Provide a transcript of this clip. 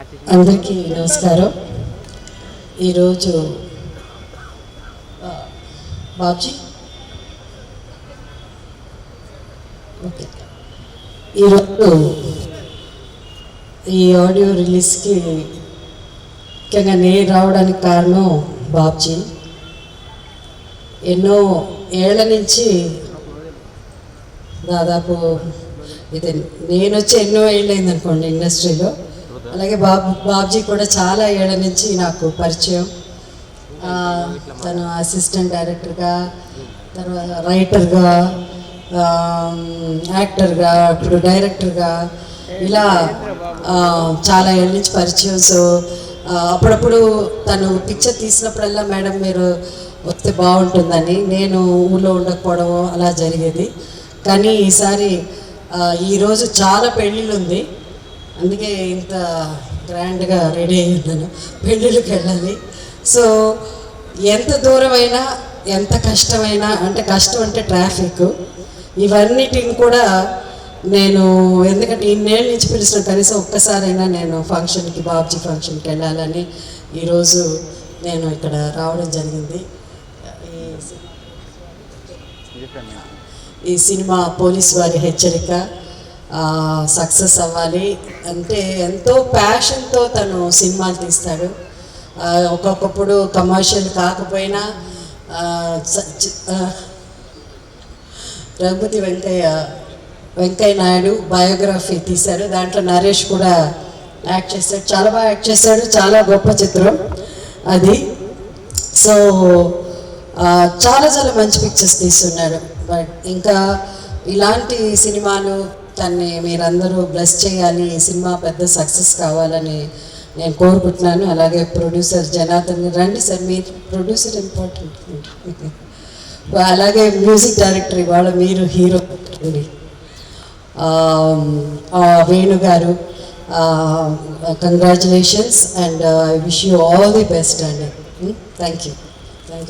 అందరికీ నమస్కారం. ఈరోజు బాబ్జీ ఓకే, ఈరోజు ఈ ఆడియో రిలీజ్కి ముఖ్యంగా నేను రావడానికి కారణం బాబ్జీ. ఎన్నో ఏళ్ల నుంచి, దాదాపు ఇది నేను వచ్చి ఎన్నో ఏళ్ళైంది అనుకోండి ఇండస్ట్రీలో. అలాగే బాబ్జీ కూడా చాలా ఏళ్ళ నుంచి నాకు పరిచయం. తను అసిస్టెంట్ డైరెక్టర్గా, తర్వాత రైటర్గా, యాక్టర్గా, ఇప్పుడు డైరెక్టర్గా, ఇలా చాలా ఏళ్ళ నుంచి పరిచయం. సో అప్పుడప్పుడు తను పిక్చర్ తీసినప్పుడల్లా మేడం మీరు వస్తే బాగుంటుందని, నేను ఊళ్ళో ఉండకపోవడం అలా జరిగేది. కానీ ఈసారి ఈరోజు చాలా పెళ్ళిళ్ళు ఉంది, అందుకే ఇంత గ్రాండ్గా రెడీ అయ్యి ఉన్నాను. పెళ్ళిళ్ళకి వెళ్ళాలి. సో ఎంత దూరమైనా, ఎంత కష్టమైనా, అంటే కష్టం అంటే ట్రాఫిక్, ఇవన్నిటిని కూడా నేను, ఎందుకంటే ఇన్నేళ్ళ నుంచి పిలిచిన కనీసం ఒక్కసారైనా నేను ఫంక్షన్కి, బాబ్జీ ఫంక్షన్కి వెళ్ళాలని ఈరోజు నేను ఇక్కడ రావడం జరిగింది. ఈ సినిమా పోలీస్ వారి హెచ్చరిక సక్సెస్ అవ్వాలి అంటే ఎంతో ప్యాషన్తో తను సినిమాలు తీస్తాడు. ఒక్కొక్కప్పుడు కమర్షియల్ కాకపోయినా రఘుపతి వెంకయ్య నాయుడు బయోగ్రఫీ తీశారు, దాంట్లో నరేష్ కూడా యాక్ట్ చేశాడు, చాలా బాగా యాక్ట్ చేశాడు, చాలా గొప్ప చిత్రం అది. సో చాలా చాలా మంచి పిక్చర్స్ తీస్తున్నాడు. బట్ ఇంకా ఇలాంటి సినిమాలు తన్ని మీరందరూ బ్లెస్ చేయాలి, ఈ సినిమా పెద్ద సక్సెస్ కావాలని నేను కోరుకుంటున్నాను. అలాగే ప్రొడ్యూసర్ జనార్దన్ రండి సార్, మీరు ప్రొడ్యూసర్ ఇంపార్టెంట్, అలాగే మ్యూజిక్ డైరెక్టర్ ఇవాళ మీరు హీరో అండి, Venu garu, congratulations and I wish you all the best అండి. Thank you.